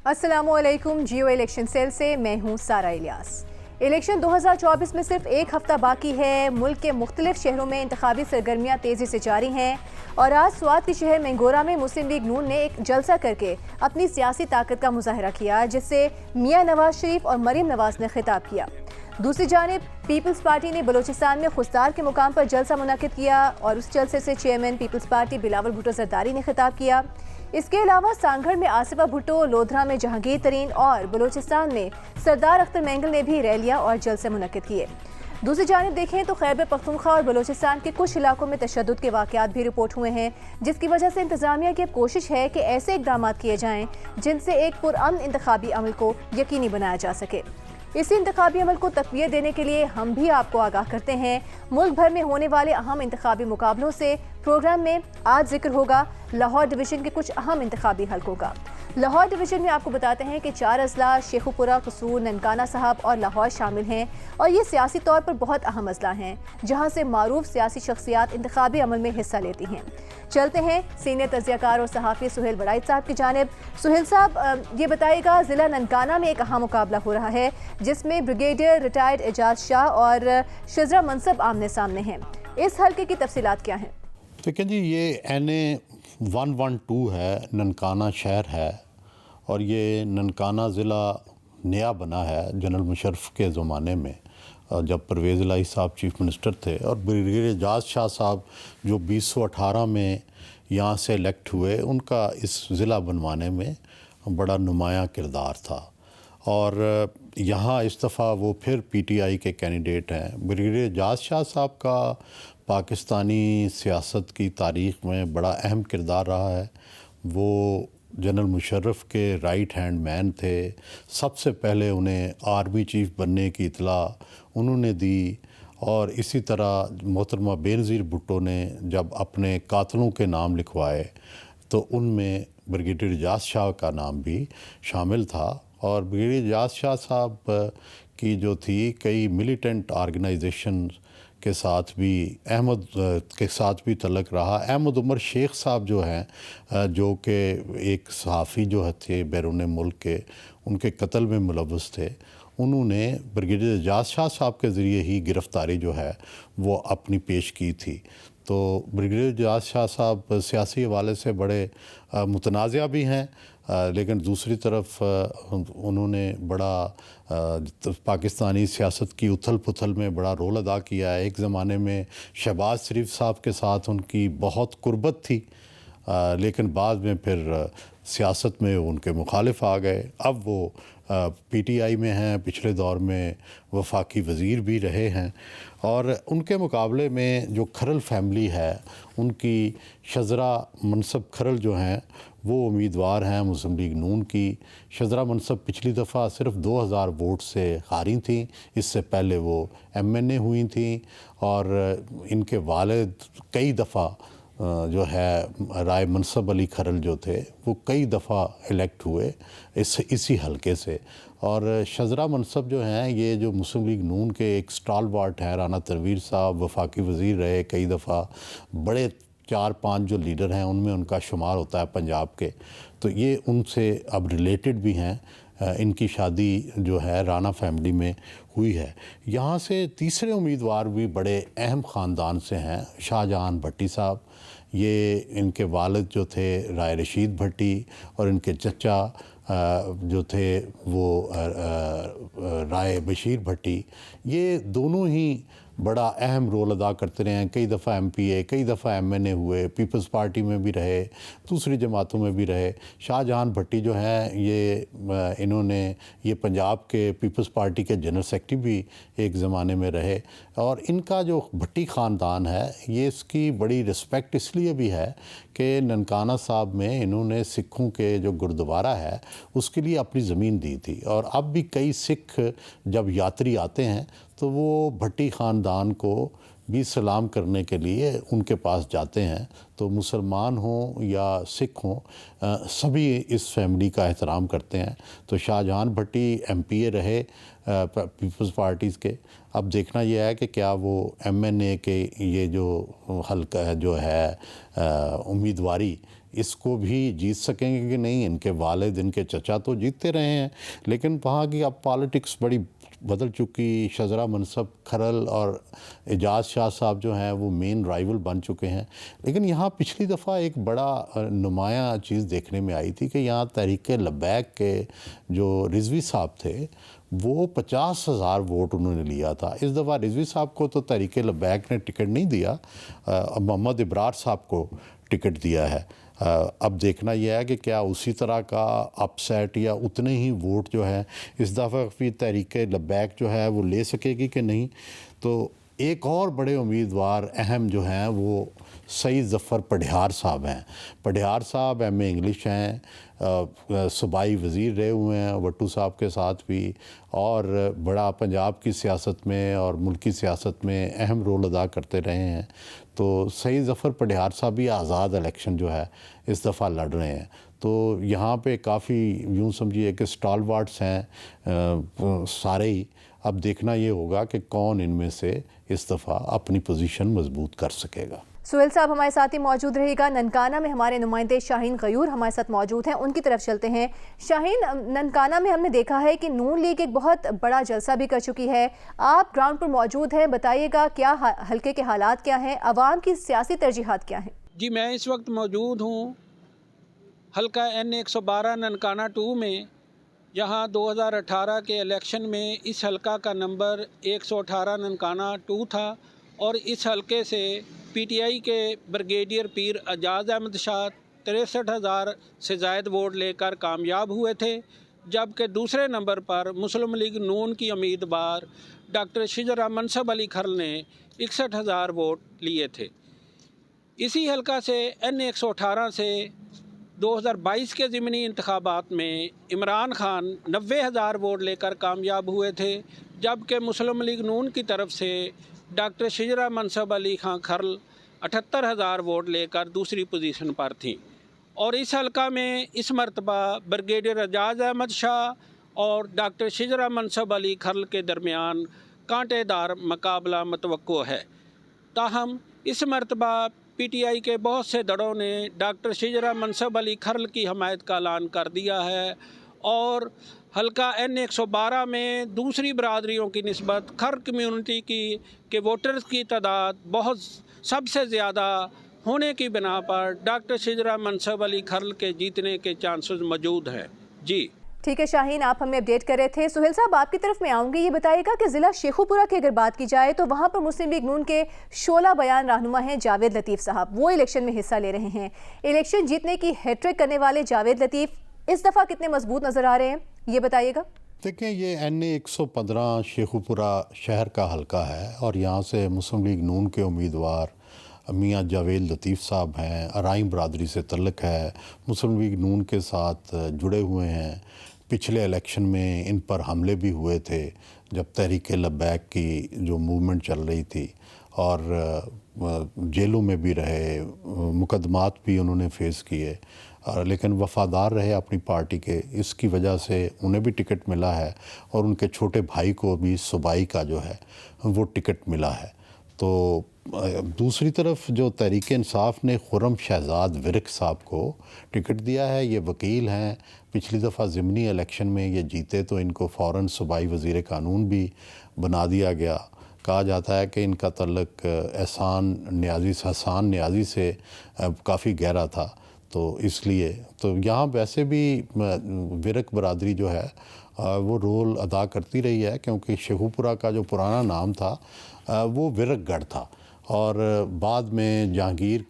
السلام علیکم، Jio election cell سے میں ہوں سارا الیاس۔ الیکشن 2024 میں صرف ایک ہفتہ باقی ہے۔ ملک کے مختلف شہروں میں انتخابی سرگرمیاں تیزی سے جاری ہیں اور آج سوات کے شہر مینگورہ میں مسلم لیگ نون نے ایک جلسہ کر کے اپنی سیاسی طاقت کا مظاہرہ کیا، جس سے میاں نواز شریف اور مریم نواز نے خطاب کیا۔ دوسری جانب پیپلز پارٹی نے بلوچستان میں خضدار کے مقام پر جلسہ منعقد کیا اور اس جلسے سے چیئرمین پیپلز پارٹی بلاول بھٹو زرداری نے خطاب کیا۔ اس کے علاوہ سانگھڑ میں آصفہ بھٹو، لودھرا میں جہانگیر ترین اور بلوچستان میں سردار اختر مینگل نے بھی ریلیاں اور جلسے منعقد کیے۔ دوسری جانب دیکھیں تو خیبر پختونخوا اور بلوچستان کے کچھ علاقوں میں تشدد کے واقعات بھی رپورٹ ہوئے ہیں، جس کی وجہ سے انتظامیہ کی اب کوشش ہے کہ ایسے اقدامات کیے جائیں جن سے ایک پرامن انتخابی عمل کو یقینی بنایا جا سکے۔ اسی انتخابی عمل کو تقویت دینے کے لیے ہم بھی آپ کو آگاہ کرتے ہیں ملک بھر میں ہونے والے اہم انتخابی مقابلوں سے۔ پروگرام میں آج ذکر ہوگا لاہور ڈویژن کے کچھ اہم انتخابی حلقوں کا۔ لاہور ڈویژن میں آپ کو بتاتے ہیں کہ 4 اضلاع شیخوپورہ، قصور، ننکانہ صاحب اور لاہور شامل ہیں اور یہ سیاسی طور پر بہت اہم اضلاع ہیں جہاں سے معروف سیاسی شخصیات انتخابی عمل میں حصہ لیتی ہیں۔ چلتے ہیں سینئر تجزیہ کار اور صحافی سہیل وڑائچ صاحب کی جانب۔ سہیل صاحب، یہ بتائے گا ضلع ننکانہ میں ایک اہم مقابلہ ہو رہا ہے جس میں بریگیڈیئر ریٹائرڈ اعجاز شاہ اور شزرہ منصب آمنے سامنے ہیں۔ اس حلقے کی تفصیلات کیا ہیں؟ دیکھیں جی، یہ NA 112 ہے، ننکانہ شہر ہے اور یہ ننکانہ ضلع نیا بنا ہے جنرل مشرف کے زمانے میں، جب پرویز الہی صاحب چیف منسٹر تھے، اور بریگیڈیئر اعجاز شاہ صاحب جو 2018 میں یہاں سے الیکٹ ہوئے، ان کا اس ضلع بنوانے میں بڑا نمایاں کردار تھا اور یہاں اس دفعہ وہ پھر PTI کے کینڈیڈیٹ ہیں۔ بریگیڈیئر اعجاز شاہ صاحب کا پاکستانی سیاست کی تاریخ میں بڑا اہم کردار رہا ہے۔ وہ جنرل مشرف کے رائٹ ہینڈ مین تھے۔ سب سے پہلے انہیں آرمی چیف بننے کی اطلاع انہوں نے دی، اور اسی طرح محترمہ بینظیر بھٹو نے جب اپنے قاتلوں کے نام لکھوائے تو ان میں بریگیڈیئر اعجاز شاہ کا نام بھی شامل تھا۔ اور بریگیڈیئر اعجاز شاہ صاحب کی جو تھی کئی ملیٹنٹ آرگنائزیشن کے ساتھ بھی تعلق رہا۔ احمد عمر شیخ صاحب جو ہیں، جو کہ ایک صحافی جو تھے بیرون ملک کے، ان کے قتل میں ملوث تھے، انہوں نے بریگیڈیئر اعجاز شاہ صاحب کے ذریعے ہی گرفتاری جو ہے وہ اپنی پیش کی تھی۔ تو بریگیڈیئر اعجاز شاہ صاحب سیاسی حوالے سے بڑے متنازع بھی ہیں، لیکن دوسری طرف انہوں نے بڑا پاکستانی سیاست کی اتھل پتھل میں بڑا رول ادا کیا ہے۔ ایک زمانے میں شہباز شریف صاحب کے ساتھ ان کی بہت قربت تھی، لیکن بعد میں پھر سیاست میں ان کے مخالف آ گئے۔ اب وہ PTI میں ہیں، پچھلے دور میں وفاقی وزیر بھی رہے ہیں، اور ان کے مقابلے میں جو کھرل فیملی ہے، ان کی شزرہ منصب کھرل جو ہیں وہ امیدوار ہیں مسلم لیگ نون کی۔ شزرہ منصب پچھلی دفعہ صرف 2000 ووٹ سے ہاری تھیں، اس سے پہلے وہ MNA ہوئی تھیں، اور ان کے والد کئی دفعہ جو ہے رائے منصب علی کھرل جو تھے وہ کئی دفعہ الیکٹ ہوئے اسی حلقے سے۔ اور شزرہ منصب جو ہیں، یہ جو مسلم لیگ نون کے ایک سٹال وارٹ ہیں، رانا تنویر صاحب وفاقی وزیر رہے کئی دفعہ، بڑے 4-5 جو لیڈر ہیں ان میں ان کا شمار ہوتا ہے پنجاب کے، تو یہ ان سے اب ریلیٹڈ بھی ہیں۔ ان کی شادی جو ہے رانا فیملی میں ہوئی ہے۔ یہاں سے تیسرے امیدوار بھی بڑے اہم خاندان سے ہیں، شاہ جہان بھٹی صاحب۔ یہ ان کے والد جو تھے رائے رشید بھٹی، اور ان کے چچا جو تھے وہ رائے بشیر بھٹی، یہ دونوں ہی بڑا اہم رول ادا کرتے رہے ہیں۔ کئی دفعہ MPA، کئی دفعہ MNA ہوئے، پیپلز پارٹی میں بھی رہے، دوسری جماعتوں میں بھی رہے۔ شاہ جہان بھٹی جو ہیں، انہوں نے یہ پنجاب کے پیپلز پارٹی کے جنرل سیکرٹری بھی ایک زمانے میں رہے، اور ان کا جو بھٹی خاندان ہے، یہ اس کی بڑی رسپیکٹ اس لیے بھی ہے کہ ننکانہ صاحب میں انہوں نے سکھوں کے جو گردوارہ ہے اس کے لیے اپنی زمین دی تھی، اور اب بھی کئی سکھ جب یاتری آتے ہیں تو وہ بھٹی خاندان کو بھی سلام کرنے کے لیے ان کے پاس جاتے ہیں۔ تو مسلمان ہوں یا سکھ ہوں، سبھی اس فیملی کا احترام کرتے ہیں۔ تو شاہ جہان بھٹی MPA رہے پیپلز پارٹیز کے۔ اب دیکھنا یہ ہے کہ کیا وہ MNA کے یہ جو حلقہ جو ہے امیدواری اس کو بھی جیت سکیں گے کہ نہیں. ان کے والد ان کے چچا تو جیتتے رہے ہیں، لیکن وہاں کی اب پالیٹکس بڑی بدل چکی. شجرا منصب کھرل اور اعجاز شاہ صاحب جو ہیں وہ مین رائیول بن چکے ہیں. لیکن یہاں پچھلی دفعہ ایک بڑا نمایاں چیز دیکھنے میں آئی تھی کہ یہاں تحریک لبیک کے جو رضوی صاحب تھے وہ 50,000 ووٹ انہوں نے لیا تھا. اس دفعہ رضوی صاحب کو تو تحریک لبیک نے ٹکٹ نہیں دیا، محمد ابرار صاحب کو ٹکٹ دیا ہے. اب دیکھنا یہ ہے کہ کیا اسی طرح کا اپ سیٹ یا اتنے ہی ووٹ جو ہے اس دفعہ بھی تحریک لبیک جو ہے وہ لے سکے گی کہ نہیں. تو ایک اور بڑے امیدوار اہم جو ہیں وہ سعید ظفر پڈھیار صاحب ہیں. پڈھیار صاحب ایم اے انگلش ہیں، صوبائی وزیر رہے ہوئے ہیں وٹو صاحب کے ساتھ بھی، اور بڑا پنجاب کی سیاست میں اور ملکی سیاست میں اہم رول ادا کرتے رہے ہیں. تو سعید ظفر پڈھیار صاحب بھی آزاد الیکشن جو ہے اس دفعہ لڑ رہے ہیں. تو یہاں پہ کافی یوں سمجھیے کہ اسٹالوارٹس ہیں سارے ہی. اب دیکھنا یہ ہوگا کہ کون ان میں سے اس دفعہ اپنی پوزیشن مضبوط کر سکے گا. سہیل صاحب ہمارے ساتھ ہی موجود رہے گا. ننکانہ میں ہمارے نمائندے شاہین غیور ہمارے ساتھ موجود ہیں، ان کی طرف چلتے ہیں. شاہین، ننکانہ میں ہم نے دیکھا ہے کہ نون لیگ ایک بہت بڑا جلسہ بھی کر چکی ہے. آپ گراؤنڈ پر موجود ہیں، بتائیے گا کیا حلقے کے حالات کیا ہیں، عوام کی سیاسی ترجیحات کیا ہیں؟ جی میں اس وقت موجود ہوں حلقہ N112 ننکانہ 2 میں. یہاں 2018 کے الیکشن میں اس حلقہ کا نمبر 118 ننکانہ 2 تھا، اور اس حلقے سے پی ٹی آئی کے بریگیڈیئر پیر اعجاز احمد شاہ 63,000 سے زائد ووٹ لے کر کامیاب ہوئے تھے، جبکہ دوسرے نمبر پر مسلم لیگ نون کی امیدوار ڈاکٹر شجرا منصب علی کھرل نے 61,000 ووٹ لیے تھے. اسی حلقہ سے N118 سے 2022 کے ضمنی انتخابات میں عمران خان 90,000 ووٹ لے کر کامیاب ہوئے تھے، جبکہ مسلم لیگ نون کی طرف سے ڈاکٹر شجرا منصب علی خان کھرل 78,000 ووٹ لے کر دوسری پوزیشن پر تھیں. اور اس حلقہ میں اس مرتبہ بریگیڈیئر اعجاز احمد شاہ اور ڈاکٹر شجرا منصب علی کھرل کے درمیان کانٹے دار مقابلہ متوقع ہے. تاہم اس مرتبہ پی ٹی آئی کے بہت سے دڑوں نے ڈاکٹر شجرا منصب علی کھرل کی حمایت کا اعلان کر دیا ہے، اور حلقہ N112 میں دوسری برادریوں کی نسبت کھر کمیونٹی کے ووٹرز کی تعداد بہت سب سے زیادہ ہونے کی بنا پر ڈاکٹر شجرا منصب علی کھرل کے جیتنے کے چانسز موجود ہیں. جی ٹھیک ہے شاہین، آپ ہمیں اپڈیٹ کر رہے تھے. سہیل صاحب آپ کی طرف میں آؤں گی. یہ بتائیے گا کہ ضلع شیخو پورہ کی اگر بات کی جائے تو وہاں پر مسلم لیگ نون کے شعلہ بیان رہنما ہیں جاوید لطیف صاحب، وہ الیکشن میں حصہ لے رہے ہیں. الیکشن جیتنے کی ہیٹرک کرنے والے جاوید لطیف اس دفعہ کتنے مضبوط نظر آ رہے ہیں، یہ بتائیے گا. دیکھیں یہ N115 شیخو پورہ شہر کا حلقہ ہے، اور یہاں سے مسلم لیگ نون کے امیدوار میاں جاوید لطیف صاحب ہیں. ارائیں برادری سے تعلق ہے، مسلم لیگ نون کے ساتھ جڑے ہوئے ہیں. پچھلے الیکشن میں ان پر حملے بھی ہوئے تھے جب تحریک لبیک کی جو موومنٹ چل رہی تھی، اور جیلوں میں بھی رہے، مقدمات بھی انہوں نے فیس کیے، لیکن وفادار رہے اپنی پارٹی کے. اس کی وجہ سے انہیں بھی ٹکٹ ملا ہے، اور ان کے چھوٹے بھائی کو بھی صوبائی کا جو ہے وہ ٹکٹ ملا ہے. تو دوسری طرف جو تحریک انصاف نے خرم شہزاد ورک صاحب کو ٹکٹ دیا ہے، یہ وکیل ہیں، پچھلی دفعہ ضمنی الیکشن میں یہ جیتے تو ان کو فوراً صوبائی وزیر قانون بھی بنا دیا گیا. کہا جاتا ہے کہ ان کا تعلق حسان نیازی سے کافی گہرا تھا، تو اس لیے تو یہاں ویسے بھی ورک برادری جو ہے وہ رول ادا کرتی رہی ہے، کیونکہ شیخو پورہ کا جو پرانا نام تھا وہ ورک گڑھ تھا، اور بعد میں جہانگیر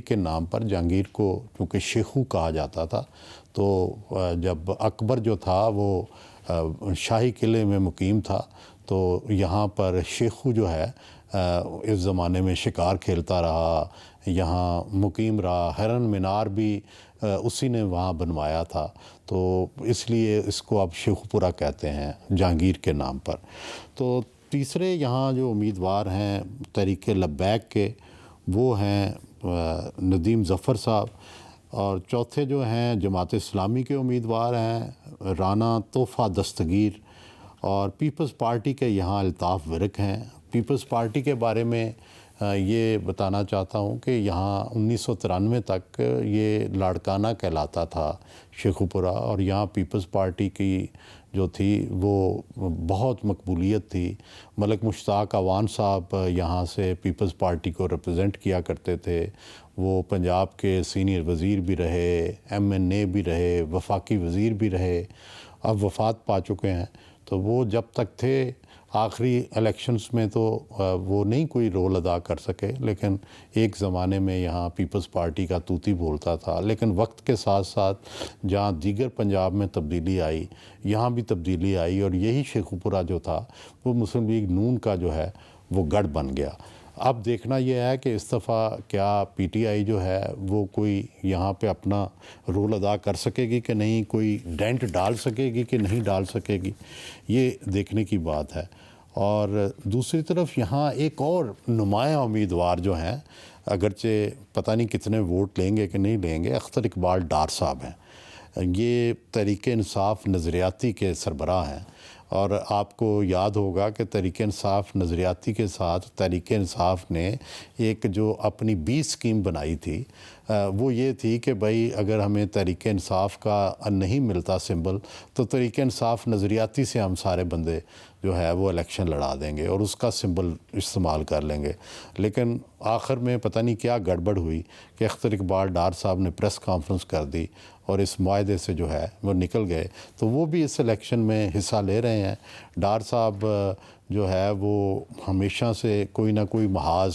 کے نام پر جہانگیر کو چونکہ شیخو کہا جاتا تھا، تو جب اکبر جو تھا وہ شاہی قلعے میں مقیم تھا تو یہاں پر شیخو جو ہے اس زمانے میں شکار کھیلتا رہا، یہاں مقیم رہا. ہرن مینار بھی اسی نے وہاں بنوایا تھا، تو اس لیے اس کو اب شیخو پورہ کہتے ہیں جہانگیر کے نام پر. تو تیسرے یہاں جو امیدوار ہیں تحریک لبیک کے وہ ہیں ندیم ظفر صاحب، اور چوتھے جو ہیں جماعت اسلامی کے امیدوار ہیں رانا تحفہ دستگیر، اور پیپلز پارٹی کے یہاں الطاف ورک ہیں. پیپلز پارٹی کے بارے میں یہ بتانا چاہتا ہوں کہ یہاں 1993 تک یہ لاڑکانہ کہلاتا تھا شیخو پورہ، اور یہاں پیپلز پارٹی کی جو تھی وہ بہت مقبولیت تھی۔ ملک مشتاق اعوان صاحب یہاں سے پیپلز پارٹی کو ریپرزینٹ کیا کرتے تھے، وہ پنجاب کے سینئر وزیر بھی رہے، MNA بھی رہے، وفاقی وزیر بھی رہے، اب وفات پا چکے ہیں۔ تو وہ جب تک تھے آخری الیکشنز میں تو وہ نہیں کوئی رول ادا کر سکے، لیکن ایک زمانے میں یہاں پیپلز پارٹی کا طوطی بولتا تھا۔ لیکن وقت کے ساتھ ساتھ جہاں دیگر پنجاب میں تبدیلی آئی، یہاں بھی تبدیلی آئی، اور یہی شیخو پورہ جو تھا وہ مسلم لیگ نون کا جو ہے وہ گڑھ بن گیا۔ اب دیکھنا یہ ہے کہ اس دفعہ کیا PTI جو ہے وہ کوئی یہاں پہ اپنا رول ادا کر سکے گی کہ نہیں، کوئی ڈینٹ ڈال سکے گی کہ نہیں ڈال سکے گی، یہ دیکھنے کی بات ہے۔ اور دوسری طرف یہاں ایک اور نمایاں امیدوار جو ہیں، اگرچہ پتہ نہیں کتنے ووٹ لیں گے کہ نہیں لیں گے، اختر اقبال ڈار صاحب ہیں۔ یہ تحریک انصاف نظریاتی کے سربراہ ہیں، اور آپ کو یاد ہوگا کہ تحریک انصاف نظریاتی کے ساتھ تحریک انصاف نے ایک جو اپنی 20 اسکیم بنائی تھی، وہ یہ تھی کہ بھائی اگر ہمیں تحریک انصاف کا نہیں ملتا سمبل تو تحریک انصاف نظریاتی سے ہم سارے بندے جو ہے وہ الیکشن لڑا دیں گے اور اس کا سمبل استعمال کر لیں گے۔ لیکن آخر میں پتہ نہیں کیا گڑبڑ ہوئی کہ اختر اقبال ڈار صاحب نے پریس کانفرنس کر دی اور اس معاہدے سے جو ہے وہ نکل گئے، تو وہ بھی اس الیکشن میں حصہ لے رہے ہیں۔ ڈار صاحب جو ہے وہ ہمیشہ سے کوئی نہ کوئی محاذ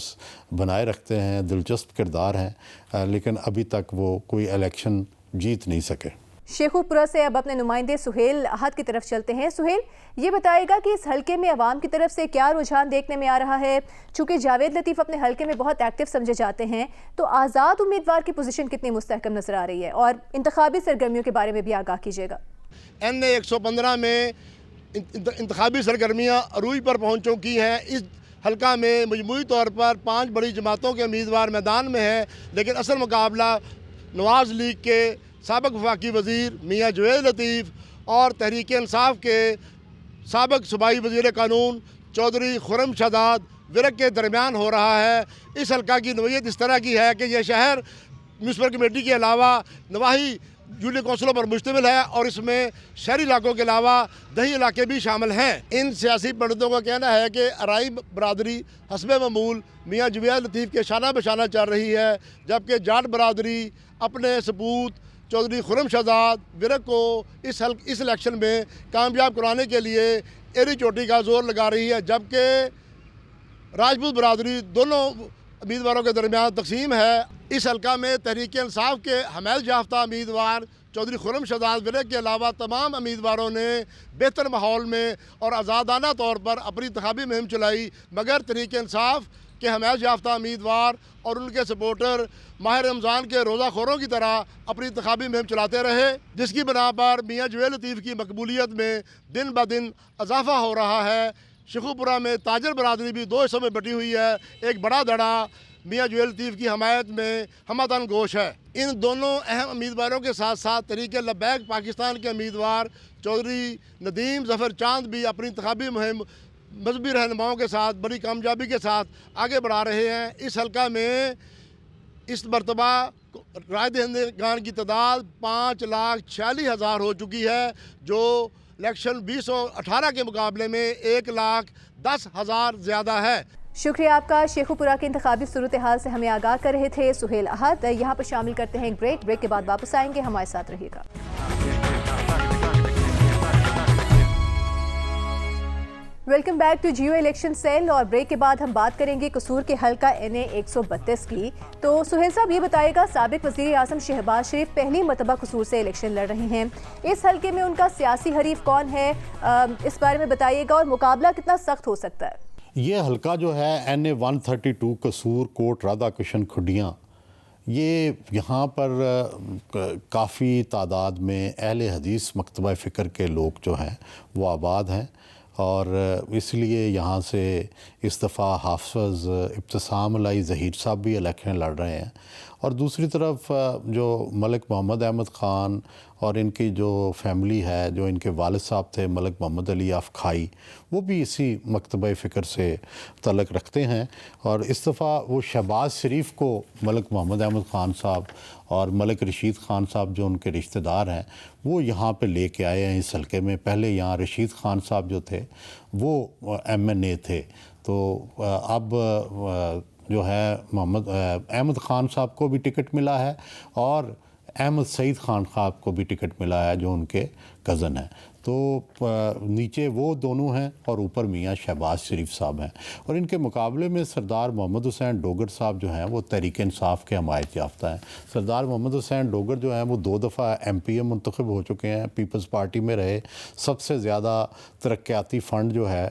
بنائے رکھتے ہیں، دلچسپ کردار ہیں، لیکن ابھی تک وہ کوئی الیکشن جیت نہیں سکے۔ شیخو پورہ سے اب اپنے نمائندے سہیل احد کی طرف چلتے ہیں۔ سہیل، یہ بتائے گا کہ اس حلقے میں عوام کی طرف سے کیا رجحان دیکھنے میں آ رہا ہے؟ چونکہ جاوید لطیف اپنے حلقے میں بہت ایکٹیو سمجھے جاتے ہیں، تو آزاد امیدوار کی پوزیشن کتنی مستحکم نظر آ رہی ہے، اور انتخابی سرگرمیوں کے بارے میں بھی آگاہ کیجیے گا۔ NA 115 میں انتخابی سرگرمیاں عروج پر پہنچ چکی ہیں۔ اس حلقہ میں مجموعی طور پر 5 بڑی جماعتوں کے امیدوار میدان میں ہیں، لیکن اصل مقابلہ نواز لیگ کے سابق وفاقی وزیر میاں جاوید لطیف اور تحریک انصاف کے سابق صوبائی وزیر قانون چودھری خرم شہزاد ورق کے درمیان ہو رہا ہے۔ اس حلقہ کی نوعیت اس طرح کی ہے کہ یہ شہر میونسپل کمیٹی کے علاوہ نواحی یونین کونسلوں پر مشتمل ہے، اور اس میں شہری علاقوں کے علاوہ دیہی علاقے بھی شامل ہیں۔ ان سیاسی پنڈتوں کا کہنا ہے کہ ارائی برادری حسب معمول میاں جاوید لطیف کے شانہ بشانہ چل رہی ہے، جبکہ جاٹ برادری اپنے سپوت چودھری خرم شہزاد ورق کو اس الیکشن میں کامیاب کرانے کے لیے ایری چوٹی کا زور لگا رہی ہے، جبکہ راجپوت برادری دونوں امیدواروں کے درمیان تقسیم ہے۔ اس حلقہ میں تحریک انصاف کے حمایت یافتہ امیدوار چودھری خرم شہزاد ورق کے علاوہ تمام امیدواروں نے بہتر ماحول میں اور آزادانہ طور پر اپنی انتخابی مہم چلائی، مگر تحریک انصاف کے حمایت یافتہ امیدوار اور ان کے سپورٹر ماہ رمضان کے روزہ خوروں کی طرح اپنی انتخابی مہم چلاتے رہے، جس کی بنا پر میاں جاوید لطیف کی مقبولیت میں دن بدن اضافہ ہو رہا ہے۔ شیخو پورہ میں تاجر برادری بھی 2 حصوں میں بٹی ہوئی ہے۔ ایک بڑا دھڑا میاں جاوید لطیف کی حمایت میں ہمدان گوش ہے۔ ان دونوں اہم امیدواروں کے ساتھ ساتھ تحریک لبیک پاکستان کے امیدوار چودھری ندیم ظفر چاند بھی اپنی انتخابی مہم مذہبی رہنماؤں کے ساتھ بڑی کامیابی کے ساتھ آگے بڑھا رہے ہیں۔ اس حلقہ میں اس مرتبہ رائے دہندگان کی تعداد 5,46,000 ہو چکی ہے، جو الیکشن 2018 کے مقابلے میں 1,10,000 زیادہ ہے۔ شکریہ آپ کا۔ شیخو پورہ کی انتخابی صورتحال سے ہمیں آگاہ کر رہے تھے سہیل احد۔ یہاں پر شامل کرتے ہیں ایک بریک کے بعد واپس آئیں گے، ہمارے ساتھ رہیے گا۔ Welcome back to Geo election cell, اور بریک کے بعد ہم بات کریں گے قصور کے حلقہ NA 132 کی۔ تو سہیل صاحب یہ بتائے گا، سابق وزیر اعظم شہباز شریف پہلی مرتبہ قصور سے الیکشن لڑ رہے ہیں، اس حلقے میں ان کا سیاسی حریف کون ہے، اس بارے میں بتائیے گا، اور مقابلہ کتنا سخت ہو سکتا ہے؟ یہ حلقہ جو ہے NA 132 قصور کوٹ رادھا کرشن کھڈیاں، یہ یہاں پر کافی تعداد میں اہل حدیث مکتبہ فکر کے لوگ جو ہیں وہ آباد ہیں، اور اس لیے یہاں سے اس دفعہ حافظ ابتسام الہی ظہیر صاحب بھی الیکشن لڑ رہے ہیں، اور دوسری طرف جو ملک محمد احمد خان اور ان کی جو فیملی ہے، جو ان کے والد صاحب تھے ملک محمد علی آف کھائی، وہ بھی اسی مکتبہ فکر سے تعلق رکھتے ہیں، اور اس دفعہ وہ شہباز شریف کو ملک محمد احمد خان صاحب اور ملک رشید خان صاحب جو ان کے رشتہ دار ہیں وہ یہاں پہ لے کے آئے ہیں اس حلقے میں۔ پہلے یہاں رشید خان صاحب جو تھے وہ MNA تھے، تو اب جو ہے محمد احمد خان صاحب کو بھی ٹکٹ ملا ہے اور احمد سعید خان صاحب کو بھی ٹکٹ ملا ہے جو ان کے کزن ہیں۔ تو نیچے وہ دونوں ہیں اور اوپر میاں شہباز شریف صاحب ہیں، اور ان کے مقابلے میں سردار محمد حسین ڈوگر صاحب جو ہیں وہ تحریک انصاف کے حمایت یافتہ ہیں۔ سردار محمد حسین ڈوگر جو ہیں وہ 2 دفعہ MPA منتخب ہو چکے ہیں، پیپلز پارٹی میں رہے، سب سے زیادہ ترقیاتی فنڈ جو ہے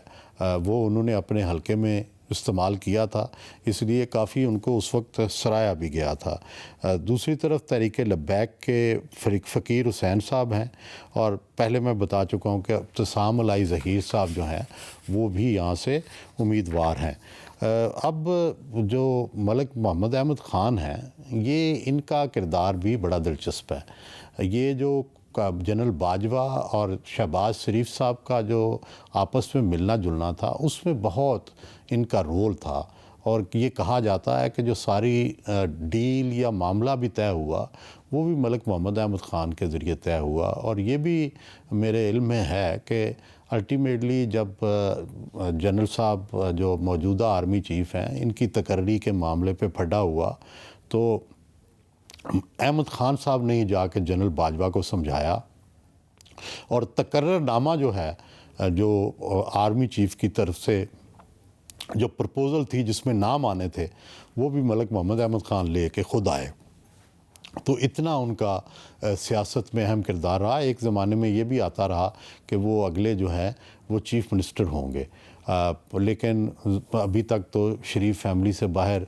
وہ انہوں نے اپنے حلقے میں استعمال کیا تھا، اس لیے کافی ان کو اس وقت سرایا بھی گیا تھا۔ دوسری طرف تحریک لبیک کے فقیر حسین صاحب ہیں، اور پہلے میں بتا چکا ہوں کہ ابتسام علائی ظہیر صاحب جو ہیں وہ بھی یہاں سے امیدوار ہیں۔ اب جو ملک محمد احمد خان ہیں، یہ ان کا کردار بھی بڑا دلچسپ ہے۔ یہ جو جنرل باجوہ اور شہباز شریف صاحب کا جو آپس میں ملنا جلنا تھا اس میں بہت ان کا رول تھا، اور یہ کہا جاتا ہے کہ جو ساری ڈیل یا معاملہ بھی طے ہوا وہ بھی ملک محمد احمد خان کے ذریعے طے ہوا، اور یہ بھی میرے علم میں ہے کہ الٹیمیٹلی جب جنرل صاحب جو موجودہ آرمی چیف ہیں ان کی تقرری کے معاملے پہ پھڈا ہوا تو احمد خان صاحب نے ہی جا کے جنرل باجوہ کو سمجھایا، اور تقرر نامہ جو ہے جو آرمی چیف کی طرف سے جو پرپوزل تھی جس میں نام آنے تھے وہ بھی ملک محمد احمد خان لے کے خود آئے۔ تو اتنا ان کا سیاست میں اہم کردار رہا۔ ایک زمانے میں یہ بھی آتا رہا کہ وہ اگلے جو ہے وہ چیف منسٹر ہوں گے، لیکن ابھی تک تو شریف فیملی سے باہر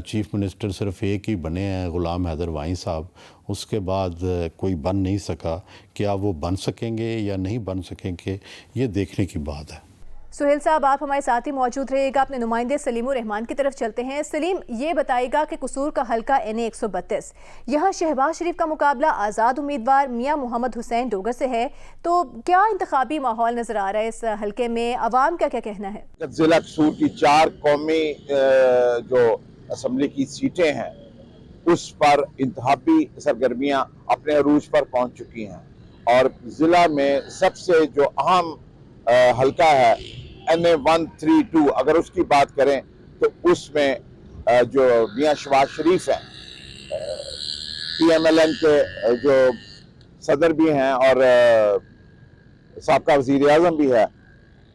چیف منسٹر صرف ایک ہی بنے ہیں، غلام حیدر وائیں صاحب، اس کے بعد کوئی بن نہیں سکا۔ کیا وہ بن سکیں گے یا نہیں بن سکیں گے یہ دیکھنے کی بات ہے۔ سہیل صاحب آپ ہمارے ساتھ ہی موجود رہے گا، اپنے نمائندے سلیم الرحمان کی طرف چلتے ہیں۔ سلیم، یہ بتائے گا کہ قصور کا حلقہ NA 132، یہاں شہباز شریف کا مقابلہ آزاد امیدوار میاں محمد حسین ڈوگر سے ہے، تو کیا انتخابی ماحول نظر آ رہا ہے اس حلقے میں؟ عوام کا کیا کہنا ہے؟ ضلع قصور کی 4 قومی جو اسمبلی کی سیٹیں ہیں اس پر انتخابی سرگرمیاں اپنے عروج پر پہنچ چکی ہیں، اور ضلع میں سب سے جو اہم حلقہ ہے NA 132، اگر اس کی بات کریں تو اس میں جو میاں شہباز شریف ہیں PMLN کے جو صدر بھی ہیں اور سابقہ وزیر اعظم بھی ہے،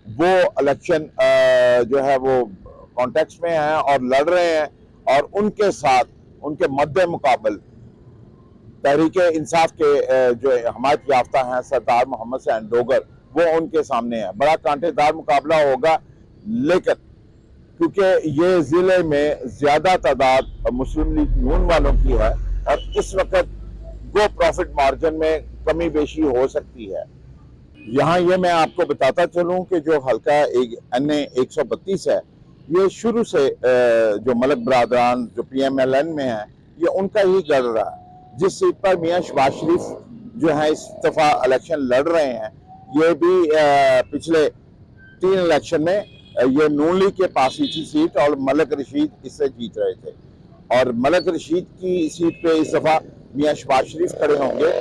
وہ الیکشن جو ہے وہ کانٹیکس میں ہیں اور لڑ رہے ہیں، اور ان کے ساتھ ان کے مد مقابل تحریک انصاف کے جو حمایت یافتہ ہیں سردار محمد حسین ڈوگر، وہ ان کے سامنے ہے۔ بڑا کانٹے دار مقابلہ ہوگا، لیکن کیونکہ یہ ضلع میں زیادہ تعداد مسلم لیگ نون والوں کی ہے اور اس وقت گو پروفٹ مارجن میں کمی بیشی ہو سکتی ہے۔ یہاں یہ میں آپ کو بتاتا چلوں کہ جو حلقہ NA 132 ہے، یہ شروع سے جو ملک برادران جو PMLN میں ہیں یہ ان کا ہی گڑھ رہا ہے، جس سیٹ پر میاں شہباز شریف جو ہیں اس دفعہ الیکشن لڑ رہے ہیں، یہ بھی پچھلے 3 الیکشن میں یہ نون لیگ کے پاس ہی تھی سیٹ، اور ملک رشید اس سے جیت رہے تھے، اور ملک رشید کی سیٹ پہ اس دفعہ میاں شہباز شریف کھڑے ہوں گے۔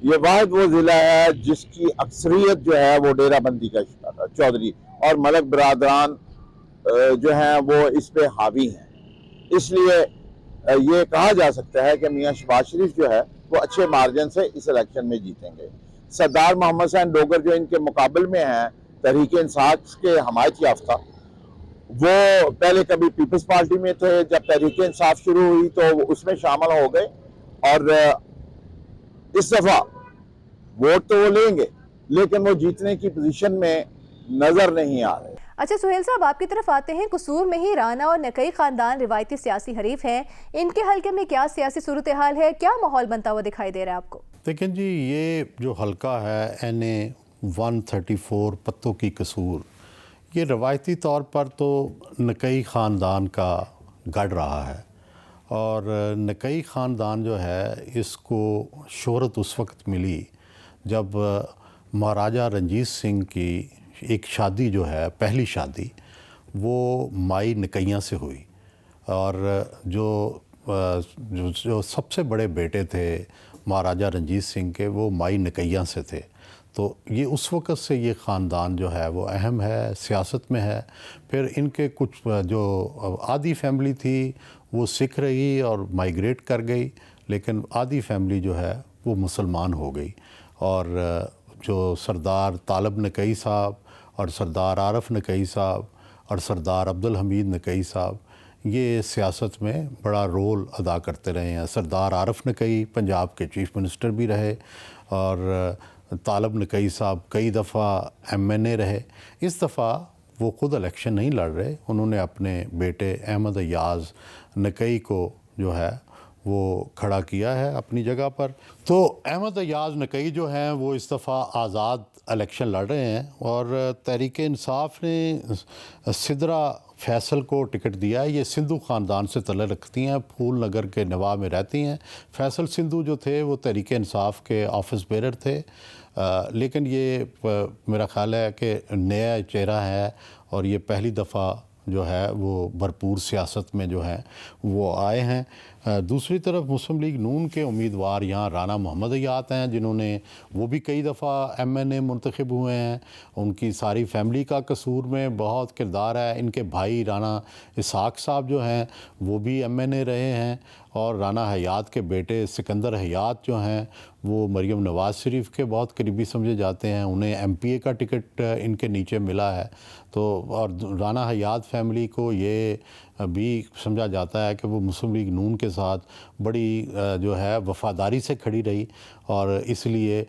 یہ واحد وہ ضلع ہے جس کی اکثریت جو ہے وہ ڈیرہ بندی کا چودھری اور ملک برادران جو ہیں وہ اس پہ حاوی ہیں، اس لیے یہ کہا جا سکتا ہے کہ میاں شہباز شریف جو ہے وہ اچھے مارجن سے اس الیکشن میں جیتیں گے۔ سردار محمد حسین ڈوگر جو ان کے مقابل میں ہیں تحریک انصاف کے حمایت یافتہ، وہ پہلے کبھی پیپلز پارٹی میں تھے، جب تحریک انصاف شروع ہوئی تو اس میں شامل ہو گئے، اور اس دفعہ ووٹ تو وہ لیں گے لیکن وہ جیتنے کی پوزیشن میں نظر نہیں آ رہے۔ اچھا سہیل صاحب آپ کی طرف آتے ہیں، قصور میں ہی رانا اور نقئی خاندان روایتی سیاسی حریف ہیں، ان کے حلقے میں کیا سیاسی صورتحال ہے، کیا ماحول بنتا ہوا دکھائی دے رہا ہے آپ کو؟ دیکھیں جی، یہ جو حلقہ ہے NA 134 پتوں کی قصور، یہ روایتی طور پر تو نقئی خاندان کا گڑھ رہا ہے، اور نقئی خاندان جو ہے اس کو شہرت اس وقت ملی جب مہاراجہ رنجیت سنگھ کی ایک شادی جو ہے، پہلی شادی، وہ مائی نقیّاں سے ہوئی، اور جو سب سے بڑے بیٹے تھے مہاراجہ رنجیت سنگھ کے، وہ مائی نقیّاں سے تھے۔ تو یہ اس وقت سے یہ خاندان جو ہے وہ اہم ہے، سیاست میں ہے۔ پھر ان کے کچھ جو آدھی فیملی تھی وہ سکھ رہی اور مائیگریٹ کر گئی، لیکن آدھی فیملی جو ہے وہ مسلمان ہو گئی، اور جو سردار طالب نقئی صاحب اور سردار عارف نقئی صاحب اور سردار عبدالحمید نقئی صاحب یہ سیاست میں بڑا رول ادا کرتے رہے ہیں۔ سردار عارف نقئی پنجاب کے چیف منسٹر بھی رہے، اور طالب نقئی صاحب کئی دفعہ MNA رہے۔ اس دفعہ وہ خود الیکشن نہیں لڑ رہے، انہوں نے اپنے بیٹے احمد ایاز نقئی کو جو ہے وہ کھڑا کیا ہے اپنی جگہ پر۔ تو احمد ایاز نقئی جو ہیں وہ اس دفعہ آزاد الیکشن لڑ رہے ہیں، اور تحریک انصاف نے سدرا فیصل کو ٹکٹ دیا ہے۔ یہ سندھو خاندان سے تعلق رکھتی ہیں، پھول نگر کے نواح میں رہتی ہیں۔ فیصل سندھو جو تھے وہ تحریک انصاف کے آفس بیرر تھے، لیکن یہ میرا خیال ہے کہ نیا چہرہ ہے، اور یہ پہلی دفعہ جو ہے وہ بھرپور سیاست میں جو ہے وہ آئے ہیں۔ دوسری طرف مسلم لیگ نون کے امیدوار یہاں رانا محمد حیات ہیں، جنہوں نے وہ بھی کئی دفعہ MNA منتخب ہوئے ہیں۔ ان کی ساری فیملی کا قصور میں بہت کردار ہے۔ ان کے بھائی رانا اسحاق صاحب جو ہیں وہ بھی MNA رہے ہیں، اور رانا حیات کے بیٹے سکندر حیات جو ہیں وہ مریم نواز شریف کے بہت قریبی سمجھے جاتے ہیں، انہیں MPA کا ٹکٹ ان کے نیچے ملا ہے۔ تو اور رانا حیات فیملی کو یہ بھی سمجھا جاتا ہے کہ وہ مسلم لیگ نون کے ساتھ بڑی جو ہے وفاداری سے کھڑی رہی، اور اس لیے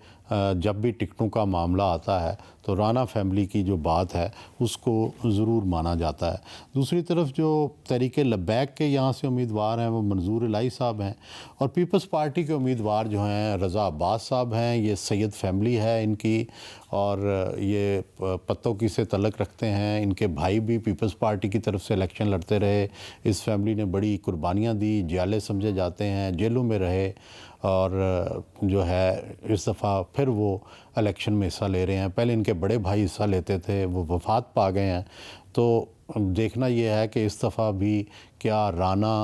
جب بھی ٹکٹوں کا معاملہ آتا ہے تو رانا فیملی کی جو بات ہے اس کو ضرور مانا جاتا ہے۔ دوسری طرف جو تحریک لبیک کے یہاں سے امیدوار ہیں وہ منظور الہی صاحب ہیں، اور پیپلز پارٹی کے امیدوار جو ہیں رضا عباس صاحب ہیں۔ یہ سید فیملی ہے ان کی، اور یہ پتوں کی سے تعلق رکھتے ہیں۔ ان کے بھائی بھی پیپلز پارٹی کی طرف سے الیکشن لڑتے رہے۔ اس فیملی نے بڑی قربانیاں دی، جیالے سمجھے جاتے ہیں، جیلوں میں رہے، اور جو ہے اس دفعہ پھر وہ الیکشن میں حصہ لے رہے ہیں۔ پہلے ان کے بڑے بھائی حصہ لیتے تھے، وہ وفات پا گئے ہیں۔ تو دیکھنا یہ ہے کہ اس دفعہ بھی کیا رانا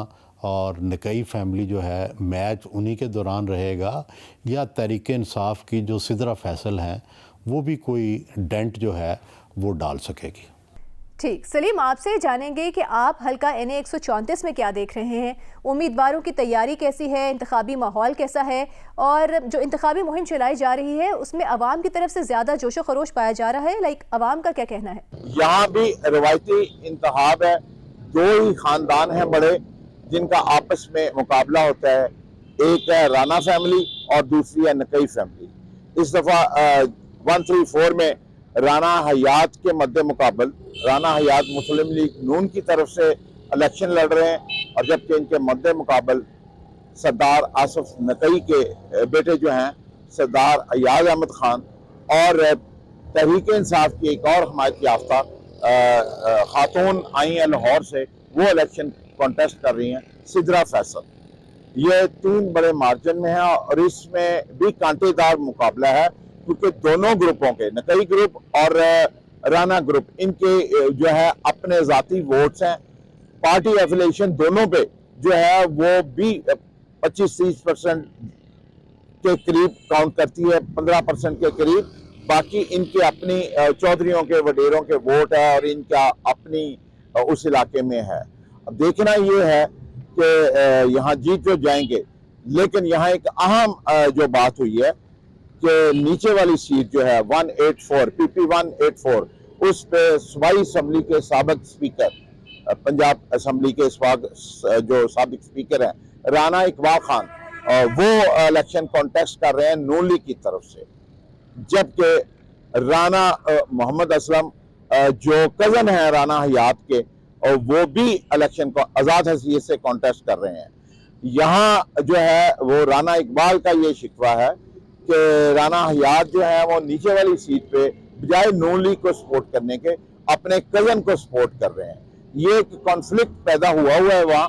اور نقئی فیملی جو ہے میچ انہی کے دوران رہے گا، یا تحریک انصاف کی جو سدرا فیصل ہیں وہ بھی کوئی ڈینٹ جو ہے وہ ڈال سکے گی۔ ٹھیک، سلیم آپ سے جانیں گے کہ آپ حلقہ NA 134 میں کیا دیکھ رہے ہیں؟ امیدواروں کی تیاری کیسی ہے؟ انتخابی ماحول کیسا ہے؟ اور جو انتخابی مہم چلائی جا رہی ہے اس میں عوام کی طرف سے زیادہ جوش و خروش پایا جا رہا ہے، عوام کا کیا کہنا ہے؟ یہاں بھی روایتی انتخاب ہے، دو ہی خاندان ہیں بڑے جن کا آپس میں مقابلہ ہوتا ہے، ایک ہے رانا فیملی اور دوسری ہے نقئی فیملی۔ اس دفعہ 134 میں رانا حیات کے مد مقابل رانا حیات مسلم لیگ نون کی طرف سے الیکشن لڑ رہے ہیں، اور جبکہ ان کے مد مقابل سردار آصف نقئی کے بیٹے جو ہیں سردار ایاز احمد خان اور تحریک انصاف کی ایک اور حمایت یافتہ خاتون آئی ہیں لاہور سے، وہ الیکشن کانٹیسٹ کر رہی ہیں، سدرا فیصل۔ یہ 3 بڑے مارجن میں ہیں، اور اس میں بھی کانٹے دار مقابلہ ہے، کیونکہ دونوں گروپوں کے نقئی گروپ اور رانا گروپ ان کے جو ہے اپنے ذاتی ووٹس ہیں۔ پارٹی ایفیلیشن دونوں پہ جو ہے وہ بھی 25-30% کے قریب کاؤنٹ کرتی ہے، 15% کے قریب۔ باقی ان کے اپنی چودھریوں کے وڈیروں کے ووٹ ہے، اور ان کا اپنی اس علاقے میں ہے۔ اب دیکھنا یہ ہے کہ یہاں جیت جو جائیں گے، لیکن یہاں ایک اہم جو بات ہوئی ہے کہ نیچے والی سیٹ جو ہے 184 PP 184، اس پہ صوبائی اسمبلی کے سابق اسپیکر، پنجاب اسمبلی کے جو سابق اسپیکر ہیں رانا اقبال خان، وہ الیکشن کانٹیسٹ کر رہے ہیں نون لیگ کی طرف سے، جبکہ رانا محمد اسلم جو کزن ہیں رانا حیات کے، اور وہ بھی الیکشن کو آزاد حیثیت سے کانٹیسٹ کر رہے ہیں۔ یہاں جو ہے وہ رانا اقبال کا یہ شکوہ ہے کہ رانا حیات جو ہے وہ نیچے والی سیٹ پہ بجائے نون لیگ کو سپورٹ کرنے کے اپنے کزن کو سپورٹ کر رہے ہیں۔ یہ ایک کانفلکٹ پیدا ہوا ہے وہاں،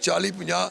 40-50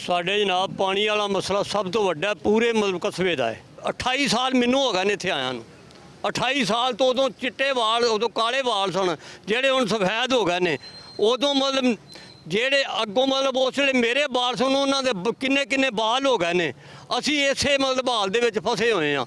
ਸਾਡੇ ਜਨਾਬ ਪਾਣੀ ਵਾਲਾ ਮਸਲਾ ਸਭ ਤੋਂ ਵੱਡਾ ਪੂਰੇ ਮਤਲਬ ਕਸਬੇ ਦਾ ਹੈ। 28 ਸਾਲ ਮੈਨੂੰ ਹੋ ਗਏ ਨੇ ਇੱਥੇ ਆਇਆਂ ਨੂੰ। 28 ਸਾਲ ਤੋਂ ਉਦੋਂ ਚਿੱਟੇ ਵਾਲ, ਉਦੋਂ ਕਾਲੇ ਵਾਲ ਸਨ, ਜਿਹੜੇ ਹੁਣ ਸਫੈਦ ਹੋ ਗਏ ਨੇ। ਉਦੋਂ ਮਤਲਬ ਜਿਹੜੇ ਅੱਗੋਂ ਮਤਲਬ ਉਸ ਵੇਲੇ ਮੇਰੇ ਬਾਲ ਸਨ, ਉਹਨਾਂ ਦੇ ਕਿੰਨੇ ਬਾਲ ਹੋ ਗਏ ਨੇ। ਅਸੀਂ ਇਸੇ ਮਤਲਬ ਹਾਲ ਦੇ ਵਿੱਚ ਫਸੇ ਹੋਏ ਹਾਂ।